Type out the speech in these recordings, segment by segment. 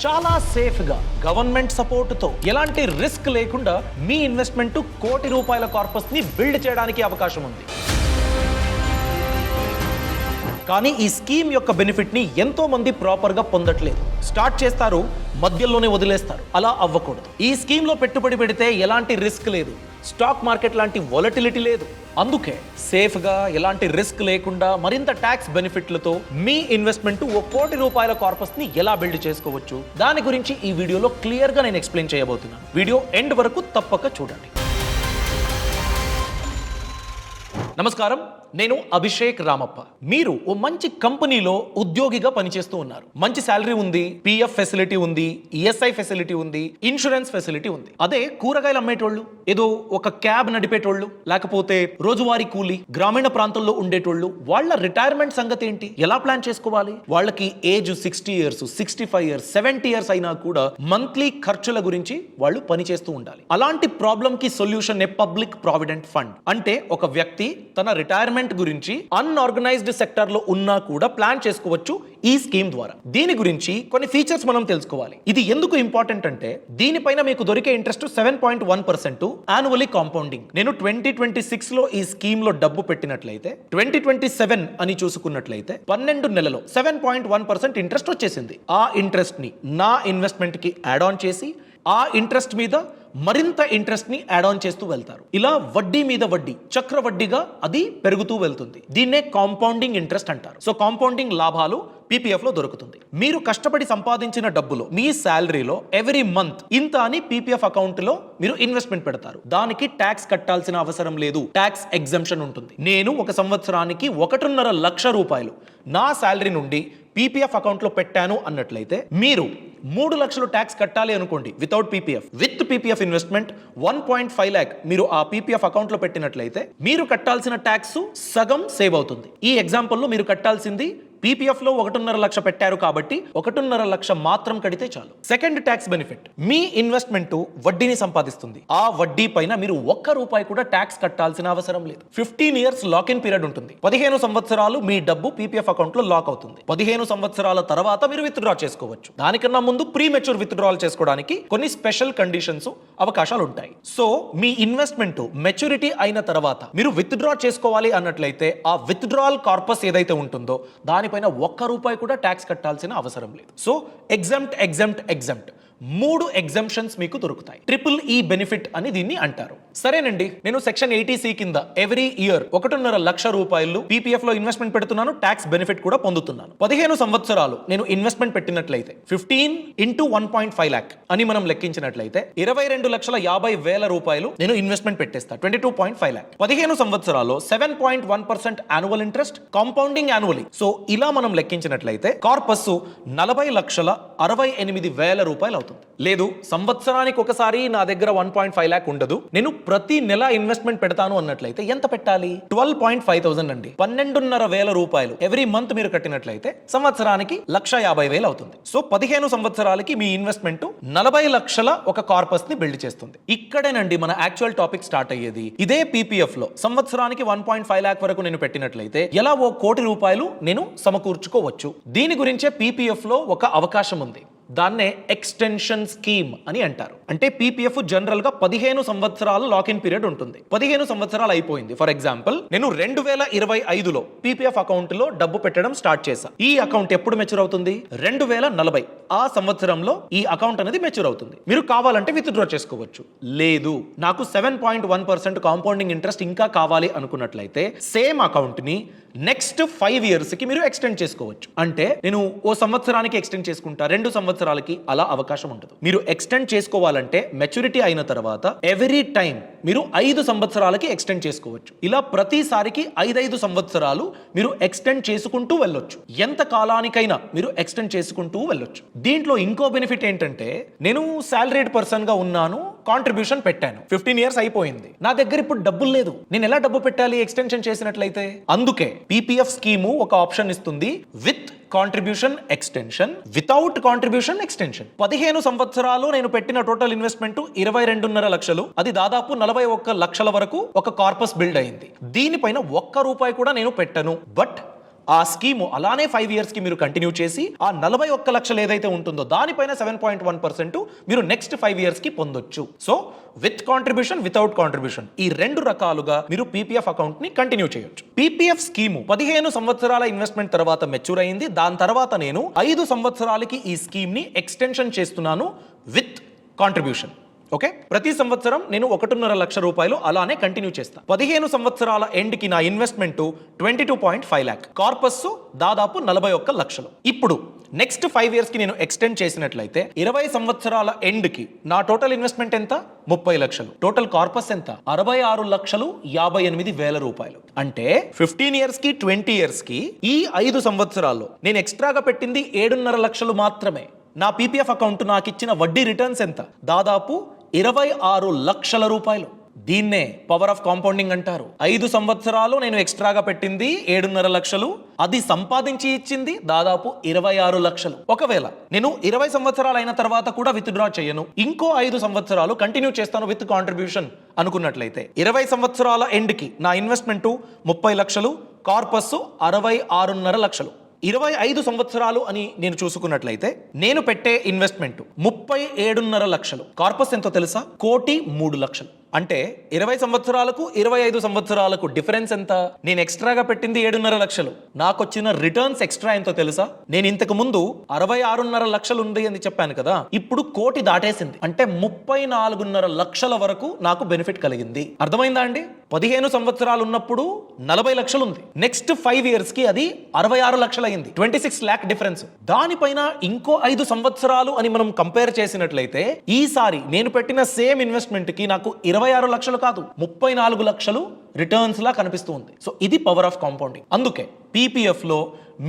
చాలా సేఫ్ గా government support తో ఎలాంటి రిస్క్ లేకుండా మీ ఇన్వెస్ట్మెంట్ ₹1,00,00,000 కార్పస్ ని బిల్డ్ చేయడానికి అవకాశం ఉంది. కానీ ఈ స్కీమ్ యొక్క బెనిఫిట్ ని ఎంతో మంది ప్రాపర్ గా పొందట్లేదు. స్టార్ట్ చేస్తారు, మధ్యలోనే వదిలేస్తారు. అలా అవ్వకూడదు. ఈ స్కీమ్ లో పెట్టుబడి పెడితే ఎలాంటి రిస్క్ లేదు, స్టాక్ మార్కెట్ లాంటి వొలటిలిటీ లేదు. అందుకే సేఫ్ గా ఎలాంటి రిస్క్ లేకుండా మరింత ట్యాక్స్ బెనిఫిట్లతో మీ ఇన్వెస్ట్మెంట్ ₹1,00,00,000 కార్పస్ ని ఎలా బిల్డ్ చేసుకోవచ్చు దాని గురించి ఈ వీడియోలో క్లియర్ గా నేను ఎక్స్ప్లెయిన్ చేయబోతున్నాను. వీడియో ఎండ్ వరకు తప్పక చూడండి. నమస్కారం, నేను అభిషేక్ రామప్ప. మీరు ఓ మంచి కంపెనీలో ఉద్యోగిగా పనిచేస్తూ ఉన్నారు. మంచి శాలరీ ఉంది, పిఎఫ్ ఫెసిలిటీ ఉంది, ఈఎస్ఐ ఫెసిలిటీ ఉంది, ఇన్సూరెన్స్ ఫెసిలిటీ ఉంది. అదే కూరగాయలు అమ్మేటోళ్ళు, ఏదో ఒక క్యాబ్ నడిపేటోళ్ళు, లేకపోతే రోజువారీ కూలీ గ్రామీణ ప్రాంతంలో ఉండేటోళ్ళు, వాళ్ళ రిటైర్మెంట్ సంగతి ఏంటి? ఎలా ప్లాన్ చేసుకోవాలి? వాళ్ళకి ఏజ్ 60 years, 65 years, 70 years అయినా కూడా మంత్లీ ఖర్చుల గురించి వాళ్ళు పనిచేస్తూ ఉండాలి. అలాంటి ప్రాబ్లం కి సొల్యూషన్ ఏ పబ్లిక్ ప్రావిడెంట్ ఫండ్. అంటే ఒక వ్యక్తి తన రిటైర్మెంట్ గురించి అన్ఆర్గనైజ్డ్ సెక్టర్ లో ఉన్నా కూడా ప్లాన్ చేసుకోవచ్చు ఈ స్కీమ్ ద్వారా. దీని గురించి కొన్ని ఫీచర్స్ మనం తెలుసుకోవాలి. ఇది ఎందుకు ఇంపార్టెంట్ అంటే దీనిపైన మీకు దొరికే ఇంట్రెస్ట్ 7.1% యాన్యువల్లీ కాంపౌండింగ్. నేను 2026 లో ఈ స్కీమ్ లో డబ్బు పెట్టినట్లయితే 2027 అని చూసుకున్నట్లయితే 12 నెలలో 7.1% ఇంట్రెస్ట్ వచ్చేసింది. ఆ ఇంట్రెస్ట్ ని నా ఇన్వెస్ట్మెంట్ కి యాడ్ ఆన్ చేసి ఆ ఇంట్రెస్ట్ మీద మరింత ఇంట్రెస్ట్ ని యాడ్ ఆన్ చేస్తూ వెళ్తారు. ఇలా వడ్డీ మీద వడ్డీ, చక్రవడ్డీగా అది పెరుగుతూ వెళ్తుంది. దీన్నే కాంపౌండింగ్ ఇంట్రెస్ట్ అంటారు. సో కాంపౌండింగ్ లాభాలు పీపీఎఫ్ లో దొరుకుతుంది. మీరు కష్టపడి సంపాదించిన డబ్బులో మీ శాలరీలో ఎవ్రీ మంత్ ఇంత అని పీపీఎఫ్ అకౌంట్ లో మీరు ఇన్వెస్ట్మెంట్ పెడతారు. దానికి ట్యాక్స్ కట్టాల్సిన అవసరం లేదు, ట్యాక్స్ ఎగ్జంప్షన్ ఉంటుంది. నేను ఒక సంవత్సరానికి ₹1,50,000 నా శాలరీ నుండి పీపీఎఫ్ అకౌంట్ లో పెట్టాను అన్నట్లయితే మీరు 3 లక్షలు ట్యాక్స్ కట్టాలి అనుకోండి without PPF. With PPF investment 1.5 lakh మీరు ఆ పీపీఎఫ్ అకౌంట్ లో పెట్టినట్లయితే మీరు కట్టాల్సిన ట్యాక్స్ సగం సేవ్ అవుతుంది. ఈ ఎగ్జాంపుల్ లో మీరు కట్టాల్సింది పీపీఎఫ్ లో 1.5 లక్ష పెట్టారు కాబట్టి 1.5 లక్ష మాత్రం కడితే చాలు. సెకండ్ ట్యాక్స్ బెనిఫిట్, మీ ఇన్వెస్ట్మెంట్ వడ్డీని సంపాదిస్తుంది. ఆ వడ్డీ పైన మీరు ₹1 కూడా ట్యాక్స్ కట్టాల్సిన అవసరం లేదు. 15 years లాక్ ఇన్ పీరియడ్ ఉంటుంది. 15 సంవత్సరాలు మీ డబ్బు పీపీఎఫ్ అకౌంట్ లో లాక్ అవుతుంది. 15 సంవత్సరాల తర్వాత మీరు విత్ డ్రా చేసుకోవచ్చు. దానికన్నా ముందు ప్రీ మెచ్యూర్ విత్ డ్రాల్ చేసుకోవడానికి కొన్ని స్పెషల్ కండిషన్స్, అవకాశాలు ఉంటాయి. సో మీ ఇన్వెస్ట్మెంట్ మెచ్యూరిటీ అయిన తర్వాత మీరు విత్ డ్రా చేసుకోవాలి అన్నట్లయితే ఆ విత్ డ్రాల్ కార్పస్ ఏదైతే ఉంటుందో దానిపైన ₹1 కూడా ట్యాక్స్ కట్టాల్సిన అవసరం లేదు. సో ఎగ్జంప్ట్ 3 ఎగ్జంప్షన్స్ మీకు దొరుకుతాయి. EEE బెనిఫిట్ అని దీన్ని అంటారు. సరేనండి, నేను సెక్షన్ 80C కింద ఎవ్రీ ఇయర్ ₹1.5 లక్ష పీపీఎఫ్ లో ఇన్వెస్ట్మెంట్ పెడుతున్నాను, ట్యాక్స్ బెనిఫిట్ కూడా పొందుతున్నాను. 15 సంవత్సరాలు నేను ఇన్వెస్ట్మెంట్ పెట్టినట్లయితే 15 into 1.5 lakh అని మనం లెక్కించినట్లయితే ₹22,50,000 నేను ఇన్వెస్ట్మెంట్ పెట్టేస్తా. 22.5 lakh. 15 సంవత్సరాల్లో 7.1% annual interest, compounding annually. So ఇలా మనం లెక్కించినట్లయితే కార్పస్ ₹40,68,000 అవుతుంది. లేదు, సంవత్సరానికి ఒకసారి నా దగ్గర 1.5 lakh ఉండదు, నేను ప్రతి నెల ఇన్వెస్ట్మెంట్ పెడతాను అన్నట్లయితే ఎంత పెట్టాలి? 12,500 అండి. ₹12,500 ఎవ్రీ మంత్ మీరు కట్టినట్లయితే సంవత్సరానికి 1,50,000 అవుతుంది. సో 15 సంవత్సరాలకి మీ ఇన్వెస్ట్మెంట్ 40 లక్షల ఒక కార్పస్ ని బిల్డ్ చేస్తుంది. ఇక్కడేనండి మన యాక్చువల్ టాపిక్ స్టార్ట్ అయ్యేది. ఇదే పీపీఎఫ్ లో సంవత్సరానికి 1.5 lakh వరకు నేను పెట్టినట్లయితే ఎలా ₹1,00,00,000 నేను సమకూర్చుకోవచ్చు. దీని గురించే పీపీఎఫ్ లో ఒక అవకాశం ఉంది. దాన్నే ఎక్స్టెన్షన్ స్కీమ్ అని అంటారు. అంటే పీపీఎఫ్ జనరల్ గా 15 సంవత్సరాలు లాక్ ఇన్ పీరియడ్ ఉంటుంది. 15 సంవత్సరాలు అయిపోయింది. ఫర్ ఎగ్జాంపుల్ నేను 2025లో పీపీఎఫ్ అకౌంట్ లో డబ్బు పెట్టడం స్టార్ట్ చేశా. ఈ అకౌంట్ ఎప్పుడు మెచ్యూర్ అవుతుంది? 2040. ఆ సంవత్సరంలో ఈ అకౌంట్ అనేది మెచ్యూర్ అవుతుంది. మీరు కావాలంటే విత్ డ్రా చేసుకోవచ్చు. లేదు, నాకు 7.1% కాంపౌండింగ్ ఇంట్రెస్ట్ ఇంకా కావాలి అనుకున్నట్లయితే సేమ్ అకౌంట్ ని నెక్స్ట్ 5 years కి మీరు ఎక్స్టెండ్ చేసుకోవచ్చు. అంటే నేను ఓ సంవత్సరానికి ఎక్స్టెండ్ చేసుకుంటా, 2 సంవత్సరాలకి అలా అవకాశం ఉండదు. మీరు ఎక్స్టెండ్ చేసుకోవాలంటే మెచ్యూరిటీ అయిన తర్వాత ఎవ్రీ టైం మీరు 5 సంవత్సరాలకి ఎక్స్టెండ్ చేసుకోవచ్చు. ఇలా ప్రతిసారికి 5 సంవత్సరాలు మీరు ఎక్స్టెండ్ చేసుకుంటూ వెళ్ళొచ్చు. ఎంత కాలానికైనా మీరు ఎక్స్టెండ్ చేసుకుంటూ వెళ్ళొచ్చు. దీంట్లో ఇంకో బెనిఫిట్ ఏంటంటే నేను సాలరీడ్ పర్సన్ గా ఉన్నాను, కాంట్రిబ్యూషన్ పెట్టాను, 15 years అయిపోయింది, నా దగ్గర ఇప్పుడు డబ్బులు లేదు, నేను ఎలా డబ్బు పెట్టాలి ఎక్స్టెన్షన్ చేసినట్లయితే? అందుకే పీపీఎఫ్ స్కీము ఒక ఆప్షన్ ఇస్తుంది, with contribution extension, without contribution extension. 15 సంవత్సరాలు నేను పెట్టిన టోటల్ ఇన్వెస్ట్మెంట్ 22.5 లక్షలు, అది దాదాపు 41 లక్షల వరకు ఒక కార్పస్ బిల్డ్ అయింది. దీనిపైన ₹1 కూడా నేను పెట్టను, బట్ ఆ స్కీము అలానే 5 years కి మీరు కంటిన్యూ చేసి ఆ 41 లక్షలు ఏదైతే ఉంటుందో దానిపైన 7.1% మీరు నెక్స్ట్ 5 years కి పొందొచ్చు. So with contribution, without contribution, ఈ 2 రకాలుగా మీరు పీపీఎఫ్ అకౌంట్ ని కంటిన్యూ చేయొచ్చు. పీపీఎఫ్ స్కీము 15 సంవత్సరాల ఇన్వెస్ట్మెంట్ తర్వాత మెచ్యూర్ అయింది. దాని తర్వాత నేను 5 సంవత్సరాలకి ఈ స్కీమ్ ని ఎక్స్టెన్షన్ చేస్తున్నాను విత్ కాంట్రిబ్యూషన్. ఓకే, ప్రతి సంవత్సరం నేను 1.5 లక్ష రూపాయలు అలానే కంటిన్యూ చేస్తాను. 15 సంవత్సరాల ఎండ్ కి నా ఇన్వెస్ట్మెంట్ 22.5 lakh, కార్పస్ దాదాపు 41 లక్షలు. ఇప్పుడు నెక్స్ట్ 5 years కి నేను ఎక్స్టెండ్ చేసినట్లయితే 20 సంవత్సరాల ఎండ్ కి నా టోటల్ ఇన్వెస్ట్మెంట్ ఎంత? 30 లక్షలు. టోటల్ కార్పస్ ఎంత? 66,58,000 రూపాయలు. అంటే 15 years కి 20 years కి ఈ 5 సంవత్సరాల్లో నేను ఎక్స్ట్రాగా పెట్టింది 7.5 లక్షలు మాత్రమే. నా పీపీఎఫ్ అకౌంట్ నాకు ఇచ్చిన వడ్డీ రిటర్న్స్ ఎంత? దాదాపు 26 లక్షల రూపాయలు. దీన్నే పవర్ ఆఫ్ కాంపౌండింగ్ అంటారు. 5 సంవత్సరాలు నేను ఎక్స్ట్రాగా పెట్టింది 7.5 లక్షలు, అది సంపాదించి ఇచ్చింది దాదాపు 26 లక్షలు. ఒకవేళ నేను 20 సంవత్సరాలు అయిన తర్వాత కూడా విత్ డ్రా చేయను, ఇంకో 5 సంవత్సరాలు కంటిన్యూ చేస్తాను విత్ కాంట్రిబ్యూషన్ అనుకున్నట్లయితే 20 సంవత్సరాల ఎండ్కి నా ఇన్వెస్ట్మెంట్ 30 లక్షలు, కార్పస్ 66.5 లక్షలు. 25 సంవత్సరాలు అని నేను చూసుకున్నట్లయితే నేను పెట్టే ఇన్వెస్ట్మెంట్ 37.5 లక్షలు. కార్పస్ ఎంతో తెలుసా? 1,03,00,000. అంటే 20 సంవత్సరాలకు 25 సంవత్సరాలకు డిఫరెన్స్ ఎంత? నేను ఎక్స్ట్రాగా పెట్టింది 7.5 లక్షలు, నాకు వచ్చిన రిటర్న్స్ ఎక్స్ట్రా ఎంతో తెలుసా? నేను ఇంతకు ముందు 66.5 లక్షలు ఉంది అని చెప్పాను కదా, ఇప్పుడు 1,00,00,000 దాటేసింది. అంటే 34.5 లక్షల వరకు నాకు బెనిఫిట్ కలిగింది. అర్థమైందా అండి? 15 సంవత్సరాలు ఉన్నప్పుడు 40 లక్షలు ఉంది, నెక్స్ట్ 5 years కి అది 66 లక్షలు అయింది. 26 lakh డిఫరెన్స్. దానిపైన ఇంకో 5 సంవత్సరాలు అని మనం కంపేర్ చేసినట్లయితే ఈసారి నేను పెట్టిన సేమ్ ఇన్వెస్ట్మెంట్ కి నాకు 26 లక్షలు కాదు, 34 లక్షలు రిటర్న్స్ లా కనిపిస్తుంది. సో ఇది పవర్ ఆఫ్ కాంపౌండింగ్. అందుకే పీపీఎఫ్ లో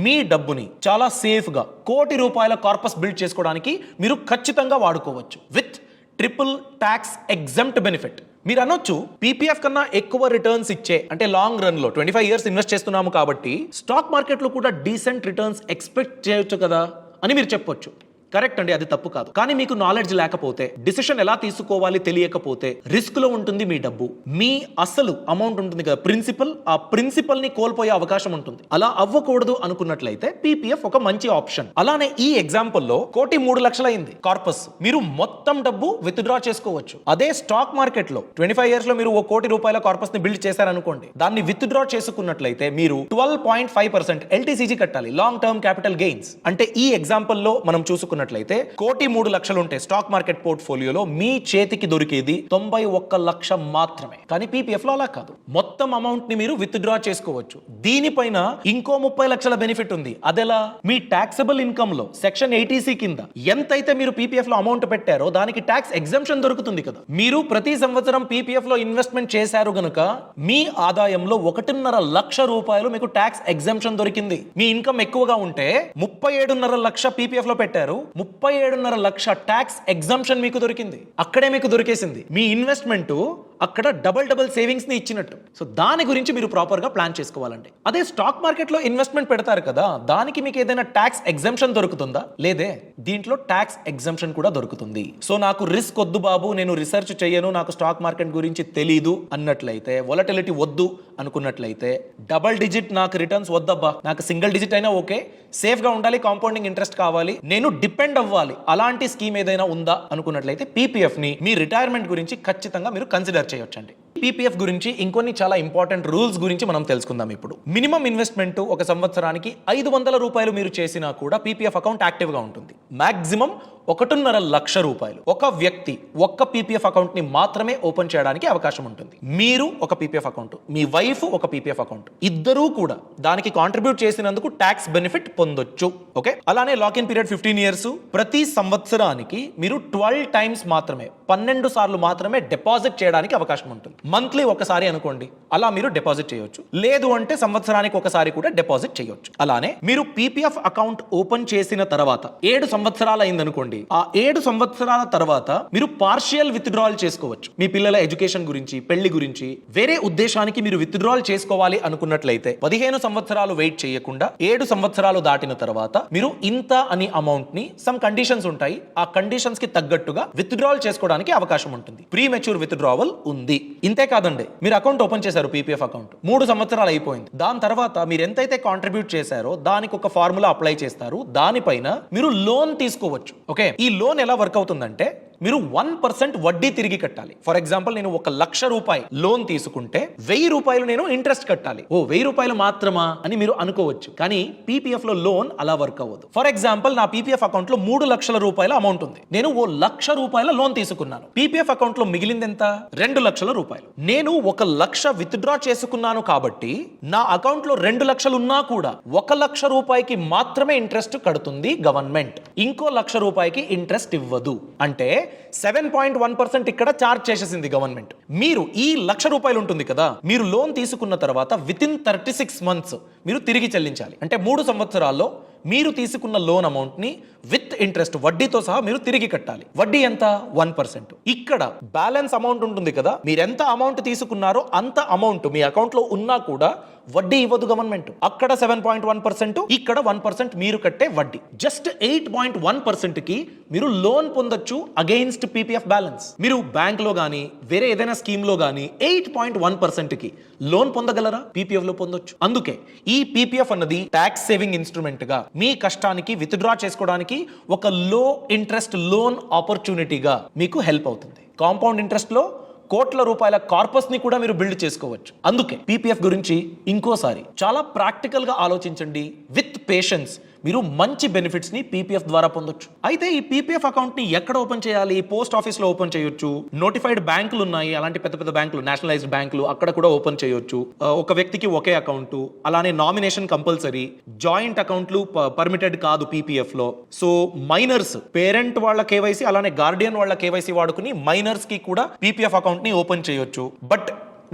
మీ డబ్బుని చాలా సేఫ్ గా 1,00,00,000 రూపాయల కార్పస్ బిల్డ్ చేసుకోవడానికి మీరు ఖచ్చితంగా వాడుకోవచ్చు with triple tax exempt benefit. మీరు అనొచ్చు పీపీఎఫ్ కన్నా ఎక్కువ రిటర్న్స్ ఇచ్చే, అంటే లాంగ్ రన్ లో 25 years ఇన్వెస్ట్ చేస్తున్నాము కాబట్టి స్టాక్ మార్కెట్ లో కూడా డీసెంట్ రిటర్న్స్ ఎక్స్పెక్ట్ చేయొచ్చు కదా అని మీరు చెప్పొచ్చు. కరెక్ట్ అండి, అది తప్పు కాదు. కానీ మీకు నాలెడ్జ్ లేకపోతే, డిసిషన్ ఎలా తీసుకోవాలి తెలియకపోతే రిస్క్ లో ఉంటుంది మీ డబ్బు. మీ అసలు అమౌంట్ ఉంటుంది కదా, ప్రిన్సిపల్, ఆ ప్రిన్సిపల్ ని కోల్పోయే అవకాశం ఉంటుంది. అలా అవ్వకూడదు అనుకున్నట్లయితే పీపీఎఫ్ ఒక మంచి ఆప్షన్. అలానే ఈ ఎగ్జాంపుల్లో 1,03,00,000 అయింది కార్పస్, మీరు మొత్తం డబ్బు విత్ డ్రా చేసుకోవచ్చు. అదే స్టాక్ మార్కెట్ లో 25 years లో మీరు 1,00,00,000 రూపాయల కార్పస్ ని బిల్డ్ చేశారనుకోండి, దాన్ని విత్ డ్రా చేసుకున్నట్లయితే మీరు 12.5% ఎల్టీసీజీ కట్టాలి, లాంగ్ టర్మ్ క్యాపిటల్ గెయిన్స్. అంటే ఈ ఎగ్జాంపుల్ లో మనం చూసుకున్నట్లయితే 1,03 లక్షలు ఉంటే స్టాక్ మార్కెట్ పోర్ట్ఫోలియోలో మీ చేతికి దొరికేది 91 లక్ష మాత్రమే. కానీ పీపీఎఫ్ లో అలా కాదు, మొత్తం అమౌంట్ ని మీరు విత్ డ్రా చేసుకోవచ్చు. దీనిపైన ఇంకో 30 లక్షల బెనిఫిట్ ఉంది. అదెలా? మీ టాక్సబుల్ ఇన్కమ్ లో సెక్షన్ 80C కింద ఎంతైతే మీరు పీపీఎఫ్ లో అమౌంట్ పెట్టారో దానికి ట్యాక్స్ ఎగ్జంప్షన్ దొరుకుతుంది కదా. మీరు ప్రతి సంవత్సరం పీపీఎఫ్ లో ఇన్వెస్ట్మెంట్ చేశారు గనుక మీ ఆదాయంలో 1.5 లక్ష రూపాయలు మీకు ట్యాక్స్ ఎగ్జంప్షన్ దొరికింది. మీ ఇన్కమ్ ఎక్కువగా ఉంటే 37.5 లక్ష పీపీఎఫ్ లో పెట్టారు, 37.5 లక్ష ట్యాక్స్ ఎగ్జంప్షన్ మీకు దొరికింది. అక్కడే మీకు దొరికేసింది మీ ఇన్వెస్ట్మెంట్, అక్కడ డబుల్ సేవింగ్స్ ని ఇచ్చినట్టు. సో దాని గురించి మీరు ప్రాపర్ గా ప్లాన్ చేసుకోవాలండి. అదే స్టాక్ మార్కెట్ లో ఇన్వెస్ట్మెంట్ పెడతారు కదా, దానికి మీకు ఏదైనా ట్యాక్స్ ఎగ్జంప్షన్ దొరుకుతుందా? లేదే. దీంట్లో ట్యాక్స్ ఎగ్జంప్షన్ కూడా దొరుకుతుంది. సో నాకు రిస్క్ వద్దు బాబు, నేను రీసెర్చ్ చేయను, నాకు స్టాక్ మార్కెట్ గురించి తెలీదు అన్నట్లయితే, వొలటిలిటీ వద్దు అనుకున్నట్లయితే, డబుల్ డిజిట్ నాకు రిటర్న్స్ వద్దబ్బా, నాకు సింగిల్ డిజిట్ అయినా ఓకే, సేఫ్ గా ఉండాలి, కాంపౌండింగ్ ఇంట్రెస్ట్ కావాలి, నేను డిపెండ్ అవ్వాలి, అలాంటి స్కీమ్ ఏదైనా ఉందా అనుకున్నట్లయితే పీపీఎఫ్ ని మీ రిటైర్మెంట్ గురించి ఖచ్చితంగా మీరు కన్సిడర్ చేయొచ్చండి. పీపీఎఫ్ గురించి ఇంకొన్ని చాలా ఇంపార్టెంట్ రూల్స్ గురించి మనం తెలుసుకుందాం ఇప్పుడు. మినిమం ఇన్వెస్ట్మెంట్ ఒక సంవత్సరానికి 500 రూపాయలు మీరు చేసినా కూడా పీపీఎఫ్ అకౌంట్ యాక్టివ్ గా ఉంటుంది. మాక్సిమం 1.5 లక్ష రూపాయలు ఒక వ్యక్తి ఒక్క పీపీఎఫ్ అకౌంట్ ని మాత్రమే ఓపెన్ చేయడానికి అవకాశం ఉంటుంది. మీరు ఒక పీపీఎఫ్ అకౌంట్, మీ వైఫ్ ఒక పీపీఎఫ్ అకౌంట్, ఇద్దరూ కూడా దానికి కాంట్రిబ్యూట్ చేసినందుకు ట్యాక్స్ బెనిఫిట్ పొందొచ్చు. ఓకే, అలానే లాక్ ఇన్ పీరియడ్ 15 years. ప్రతి సంవత్సరానికి మీరు 12 times మాత్రమే, 12 సార్లు మాత్రమే డిపాజిట్ చేయడానికి అవకాశం ఉంటుంది. మంత్లీ ఒకసారి అనుకోండి, అలా మీరు డిపాజిట్ చేయొచ్చు. లేదు అంటే సంవత్సరానికి ఒకసారి కూడా డిపాజిట్ చేయొచ్చు. అలానే మీరు పీపీఎఫ్ అకౌంట్ ఓపెన్ చేసిన తర్వాత 7 సంవత్సరాలు అయింది అనుకోండి, అనుకోండి, ఆ 7 సంవత్సరాల తర్వాత మీరు పార్షియల్ విత్డ్రాల్ చేసుకోవచ్చు. మీ పిల్లల ఎడ్యుకేషన్ గురించి, పెళ్లి గురించి, వేరే ఉద్దేశానికి మీరు విత్డ్రాల్ చేసుకోవాలి అనుకున్నట్లయితే 15 సంవత్సరాలు వెయిట్ చేయకుండా 7 సంవత్సరాలు దాటిన తర్వాత మీరు ఇంత అని అమౌంట్ ని సమ్ కండిషన్స్ ఉంటాయి, ఆ కండిషన్స్ కి తగ్గట్టుగా విత్డ్రాల్ చేసుకోవడానికి అవకాశం ఉంటుంది. ప్రీ మెచ్యూర్ విత్డ్రావల్ ఉంది. ఇంతే కాదండి, మీరు అకౌంట్ ఓపెన్ చేశారు, పీపీఎఫ్ అకౌంట్ 3 సంవత్సరాలు అయిపోయింది. దాని తర్వాత మీరు ఎంతైతే కాంట్రిబ్యూట్ చేశారో దానికి ఒక ఫార్ములా అప్లై చేస్తారు, దానిపైన మీరు లోన్ తీసుకోవచ్చు. ఓకే, ఈ లోన్ ఎలా వర్క్ అవుతుందంటే మీరు 1% వడ్డీ తిరిగి కట్టాలి. ఫర్ ఎగ్జాంపుల్, నేను 1,00,000 రూపాయలు లోన్ తీసుకుంటే 1000 రూపాయలు నేను ఇంట్రెస్ట్ కట్టాలి. 1000 రూపాయలు మాత్రమా అని మీరు అనుకోవచ్చు, కానీ పీపీఎఫ్ లో లోన్ అలా వర్క్ అవ్వదు. ఫర్ ఎగ్జాంపుల్, నా పీపీఎఫ్ అకౌంట్ లో 3 లక్షల రూపాయల అమౌంట్ ఉంది. నేను 1,00,000 రూపాయల లోన్ తీసుకున్నాను. పీపీఎఫ్ అకౌంట్ లో మిగిలింది ఎంత? 2 లక్షల రూపాయలు. నేను 1,00,000 విత్డ్రా చేసుకున్నాను కాబట్టి నా అకౌంట్ లో 2 లక్షలు ఉన్నా కూడా 1,00,000 రూపాయకి మాత్రమే ఇంట్రెస్ట్ కడుతుంది గవర్నమెంట్. ఇంకో 1,00,000 రూపాయకి ఇంట్రెస్ట్ ఇవ్వదు. అంటే 7.1% ఇక్కడ చార్జ్ చేసేసింది గవర్నమెంట్. మీరు ఈ 1,00,000 రూపాయలు ఉంటుంది కదా, మీరు లోన్ తీసుకున్న తర్వాత విత్ ఇన్ 36 months మీరు తిరిగి చెల్లించాలి. అంటే 3 సంవత్సరాల్లో మీరు తీసుకున్న లోన్ అమౌంట్ ని విత్ ఇంట్రెస్ట్, వడ్డీతో సహా మీరు తిరిగి కట్టాలి. వడ్డీ ఎంత? 1%. ఇక్కడ బ్యాలెన్స్ అమౌంట్ ఉంటుంది కదా, మీరు ఎంత అమౌంట్ తీసుకున్నారో అంత అమౌంట్ మీ అకౌంట్ లో ఉన్నా కూడా వడ్డీ ఇవ్వదు గవర్నమెంట్. అక్కడ 7.1%, ఇక్కడ 1% మీరు కట్టే వడ్డీ. జస్ట్ 8.1% కి మీరు లోన్ పొందొచ్చు అగెయిన్స్ట్ పీపీఎఫ్ బ్యాలెన్స్. మీరు బ్యాంక్ లో గానీ వేరే ఏదైనా స్కీమ్ లో గానీ 8.1% కి లోన్ పొందగలరా? పీపీఎఫ్ లో పొందొచ్చు. అందుకే ఈ పీపీఎఫ్ అన్నది ట్యాక్స్ సేవింగ్ ఇన్స్ట్రుమెంట్ గా మీ కష్టానికి విత్డ్రా చేసుకోవడానికి ఒక లో ఇంట్రెస్ట్ లోన్ ఆపర్చునిటీగా మీకు హెల్ప్ అవుతుంది. కాంపౌండ్ ఇంట్రెస్ట్ లో కోట్ల రూపాయల కార్పస్ ని కూడా మీరు బిల్డ్ చేసుకోవచ్చు. అందుకే పీపీఎఫ్ గురించి ఇంకోసారి చాలా ప్రాక్టికల్ గా ఆలోచించండి. విత్ పేషెన్స్ మీరు మంచి బెనిఫిట్స్ ని పీపీఎఫ్ ద్వారా పొందొచ్చు. అయితే ఈ పీపీఎఫ్ అకౌంట్ ని ఎక్కడ ఓపెన్ చేయాలి? పోస్ట్ ఆఫీస్ లో ఓపెన్ చేయొచ్చు. నోటిఫైడ్ బ్యాంకులు ఉన్నాయి, అలాంటి పెద్ద పెద్ద బ్యాంకులు, నేషనలైజ్డ్ బ్యాంకులు, అక్కడ కూడా ఓపెన్ చేయొచ్చు. ఒక వ్యక్తికి ఒకే అకౌంట్. అలానే నామినేషన్ కంపల్సరీ. జాయింట్ అకౌంట్లు పర్మిటెడ్ కాదు పీపీఎఫ్ లో. సో మైనర్స్, పేరెంట్ వాళ్ళ కేవైసీ, అలానే గార్డియన్ వాళ్ళ కేవైసీ వాడుకుని మైనర్స్ కి కూడా పీపీఎఫ్ అకౌంట్ ని ఓపెన్ చేయొచ్చు. బట్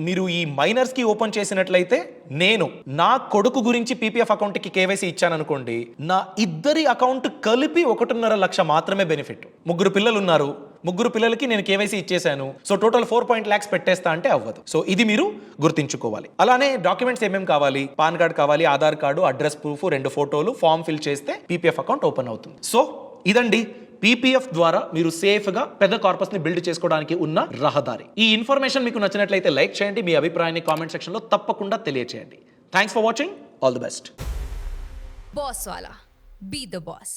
మీరు ఈ మైనర్స్ కి ఓపెన్ చేసినట్లయితే, నేను నా కొడుకు గురించి పీపీఎఫ్ అకౌంట్ కి కేవైసీ ఇచ్చాను అనుకోండి, నా ఇద్దరి అకౌంట్ కలిపి 1.5 లక్ష మాత్రమే బెనిఫిట్. 3 పిల్లలు ఉన్నారు, 3 పిల్లలకి నేను కేవైసీ ఇచ్చేసాను, సో టోటల్ 4 lakhs పెట్టేస్తా అంటే అవ్వదు. సో ఇది మీరు గుర్తించుకోవాలి. అలానే డాక్యుమెంట్స్ ఏమేమి కావాలి? పాన్ కార్డ్ కావాలి, ఆధార్ కార్డు, అడ్రస్ ప్రూఫ్, 2 ఫోటోలు, ఫామ్ ఫిల్ చేస్తే పీపీఎఫ్ అకౌంట్ ఓపెన్ అవుతుంది. సో ఇదండి పీపీఎఫ్ ద్వారా మీరు సేఫ్ గా పెద్ద కార్పస్ ని బిల్డ్ చేసుకోవడానికి ఉన్న రహదారి. ఈ ఇన్ఫర్మేషన్ మీకు నచ్చినట్లయితే లైక్ చేయండి, మీ అభిప్రాయాన్ని కామెంట్ సెక్షన్ లో తప్పకుండా తెలియచేయండి. Thanks for watching. All the best. Boss వాలా, బీ ద బాస్.